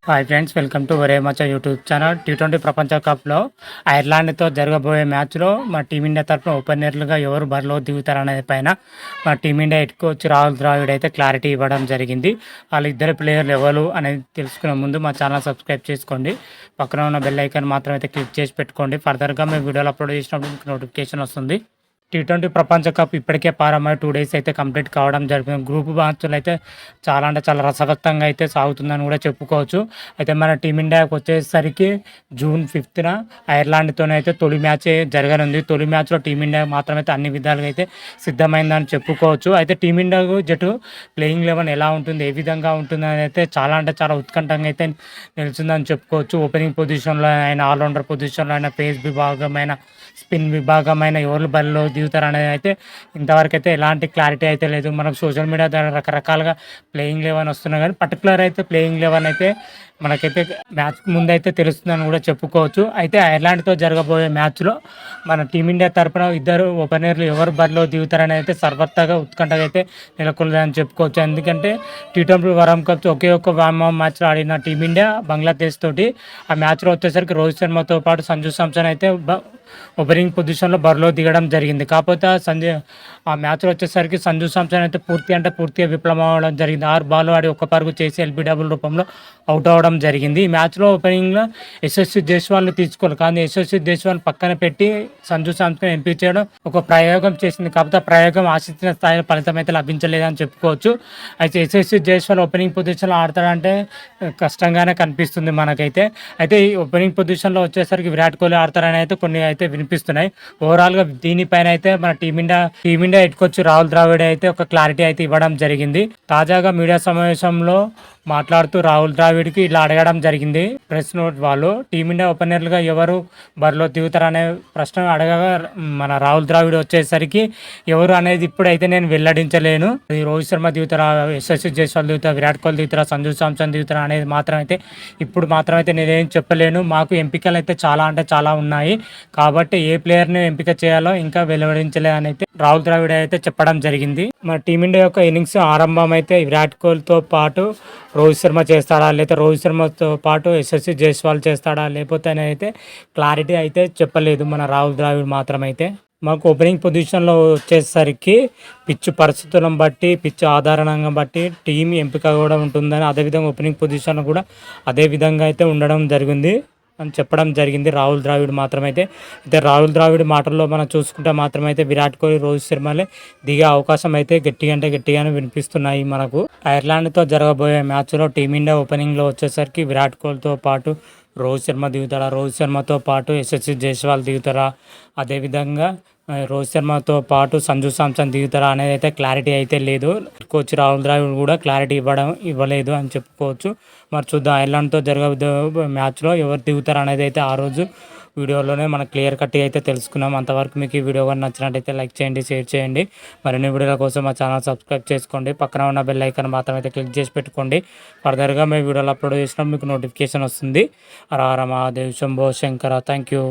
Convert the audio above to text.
Hi friends, welcome to ఒరే మచ్చ YouTube channel. T20 ప్రపంచ కప్లో ఐర్లాండ్తో జరగబోయే మ్యాచ్లో మా టీమిండియా తరఫున ఓపెనర్లుగా ఎవరు బరిలో దిగుతారనే పైన మా team India head coach Rahul Dravid అయితే క్లారిటీ ఇవ్వడం జరిగింది. వాళ్ళిద్దరు ప్లేయర్లు ఎవరు అనేది తెలుసుకునే ముందు మా ఛానల్ సబ్స్క్రైబ్ చేసుకోండి. పక్కన ఉన్న బెల్ ఐకాన్ మాత్రం అయితే క్లిక్ చేసి పెట్టుకోండి. ఫర్దర్గా మేము వీడియోలు అప్లోడ్ చేసినప్పుడు మీకు నోటిఫికేషన్ వస్తుంది. టీ20 ప్రపంచ కప్ ఇప్పటికే ప్రారంభమై 2 days అయితే కంప్లీట్ కావడం జరిగింది. గ్రూప్ మ్యాచ్లు అయితే చాలా రసవత్తంగా అయితే సాగుతుందని కూడా చెప్పుకోవచ్చు. అయితే మన టీమిండియాకి వచ్చేసరికి June 5th ఐర్లాండ్తోనైతే తొలి మ్యాచ్ జరగనుంది. తొలి మ్యాచ్లో టీమిండియా మాత్రమైతే అన్ని విధాలుగా అయితే సిద్ధమైందని చెప్పుకోవచ్చు. అయితే టీమిండియా జట్టు ప్లేయింగ్ 11 ఎలా ఉంటుంది, ఏ విధంగా ఉంటుందని అయితే చాలా ఉత్కంఠంగా అయితే నిలిచిందని చెప్పుకోవచ్చు. ఓపెనింగ్ పొజిషన్లో అయినా, ఆల్రౌండర్ పొజిషన్లో అయినా, పేస్ విభాగమైన, స్పిన్ విభాగమైన ఎవరు బరిలో దిగుతారు అనేది అయితే ఇంతవరకు అయితే ఎలాంటి క్లారిటీ అయితే లేదు. మనకు సోషల్ మీడియా ద్వారా రకరకాలుగా ప్లేయింగ్ 11 వస్తున్నాయి, కానీ పర్టికులర్ అయితే ప్లేయింగ్ 11 అయితే మనకైతే మ్యాచ్ ముందు అయితే తెలుస్తుందని కూడా చెప్పుకోవచ్చు. అయితే ఐర్లాండ్తో జరగబోయే మ్యాచ్లో మన టీమిండియా తరపున ఇద్దరు ఓపెనర్లు ఎవరు బరిలో దిగుతారని అయితే సర్వత్తాగా ఉత్కంఠగా అయితే నెలకొల్లని చెప్పుకోవచ్చు. ఎందుకంటే టీ20 వరల్డ్ కప్ ఒకే ఒక్క వార్మప్ మ్యాచ్లో ఆడిన టీమిండియా బంగ్లాదేశ్ తోటి ఆ మ్యాచ్లో వచ్చేసరికి రోహిత్ శర్మతో పాటు సంజు శాంసన్ అయితే ఓపెనింగ్ పొజిషన్లో బరిలో దిగడం జరిగింది. కాకపోతే ఆ మ్యాచ్లో వచ్చేసరికి సంజు శాంసన్ అయితే పూర్తిగా విఫలం అవ్వడం జరిగింది. 6 బాల్ ఆడి 1 పరుగు చేసి ఎల్బీడబ్ల్యూ రూపంలో అవుట్ అవ్వడం జరిగింది. ఈ మ్యాచ్లో ఓపెనింగ్లో యశస్వి జైస్వాల్ని తీసుకోవాలి, కానీ యశస్వి జైస్వాల్ పక్కన పెట్టి సంజు శాంసన్ ఎంపిక చేయడం ఒక ప్రయోగం చేసింది. కాకపోతే ఆ ప్రయోగం ఆశించిన స్థాయిలో ఫలితం అయితే లభించలేదని చెప్పుకోవచ్చు. అయితే యశస్వి జైస్వాల్ ఓపెనింగ్ పొజిషన్లో ఆడతాడంటే కష్టంగానే కనిపిస్తుంది మనకైతే. అయితే ఈ ఓపెనింగ్ పొజిషన్లో వచ్చేసరికి విరాట్ కోహ్లీ ఆడతారని అయితే కొన్ని అయితే వినిపిస్తున్నాయి. ఓవరాల్గా దీనిపైన అయితే మన team India head coach Rahul Dravid అయితే ఒక క్లారిటీ అయితే ఇవ్వడం జరిగింది. తాజాగా మీడియా సమావేశంలో మాట్లాడుతూ రాహుల్ ద్రావిడ్కి ఇలా అడగడం జరిగింది. ప్రెస్ నోట్ వాళ్ళు టీమిండియా ఓపెనర్లుగా ఎవరు బరిలో దిగుతారనే ప్రశ్న అడగగా మన రాహుల్ ద్రావిడ్ వచ్చేసరికి ఎవరు అనేది ఇప్పుడైతే నేను వెల్లడించలేను. రోహిత్ శర్మ దిగుతారా, యశస్వి జైస్వాల్ దిగుతారా, విరాట్ కోహ్లీ దిగుతారా, సంజు శాంసన్ దిగుతారా అనేది మాత్రమైతే నేనేం చెప్పలేను. మాకు ఎంపికలు అయితే చాలా ఉన్నాయి, కాబట్టి ఏ ప్లేయర్ని ఎంపిక చేయాలో ఇంకా వెల్లడించలేదని అయితే రాహుల్ ద్రావిడ్ అయితే చెప్పడం జరిగింది. మన టీమిండియా యొక్క ఇన్నింగ్స్ ఆరంభం అయితే విరాట్ కోహ్లీతో పాటు రోహిత్ శర్మ చేస్తాడా, లేకపోతే రోహిత్ శర్మతో పాటు యశస్వి జైస్వాల్ చేస్తాడా, లేకపోతే అయితే క్లారిటీ అయితే చెప్పలేదు మన రాహుల్ ద్రావిడ్ మాత్రమైతే. మాకు ఓపెనింగ్ పొజిషన్లో వచ్చేసరికి పిచ్ పరిస్థితులను బట్టి, పిచ్ ఆధారంగా బట్టి టీం ఎంపిక కూడా ఉంటుందని, అదేవిధంగా ఓపెనింగ్ పొజిషన్ కూడా అదే విధంగా అయితే ఉండడం జరిగింది అని చెప్పడం జరిగింది రాహుల్ ద్రావిడ్ మాత్రమైతే. అయితే రాహుల్ ద్రావిడ్ మాటల్లో మనం చూసుకుంటే మాత్రమైతే విరాట్ కోహ్లీ, రోహిత్ శర్మలే దిగే అవకాశం అయితే గట్టిగానే వినిపిస్తున్నాయి మనకు. ఐర్లాండ్తో జరగబోయే మ్యాచ్లో టీమిండియా ఓపెనింగ్లో వచ్చేసరికి విరాట్ కోహ్లీతో పాటు రోహిత్ శర్మ దిగుతారా, రోహిత్ శర్మతో పాటు యశస్వి జైస్వాల్ దిగుతారా, అదేవిధంగా రోహిత్ శర్మతో పాటు సంజు శాంసన్ దిగుతారా అనేది అయితే క్లారిటీ అయితే లేదు. కోచ్ రాహుల్ ద్రావిడ్ కూడా క్లారిటీ ఇవ్వలేదు అని చెప్పుకోవచ్చు. మరి చూద్దాం ఐర్లాండ్తో జరగబోయే మ్యాచ్లో ఎవరు దిగుతారు అనేది అయితే ఆ రోజు వీడియోలోనే మనం క్లియర్ కట్గా అయితే తెలుసుకున్నాం. అంతవరకు మీకు ఈ వీడియో కానీ నచ్చినట్టయితే లైక్ చేయండి, షేర్ చేయండి. మరిన్ని వీడియోల కోసం మా ఛానల్ సబ్స్క్రైబ్ చేసుకోండి. పక్కన ఉన్న బెల్ ఐకాన్ మాత్రం అయితే క్లిక్ చేసి పెట్టుకోండి. ఫర్దర్గా మేము వీడియోలు అప్లోడ్ చేసినప్పుడు మీకు నోటిఫికేషన్ వస్తుంది. హర హర మహాదేవ్, శంభో శంకర. Thank you.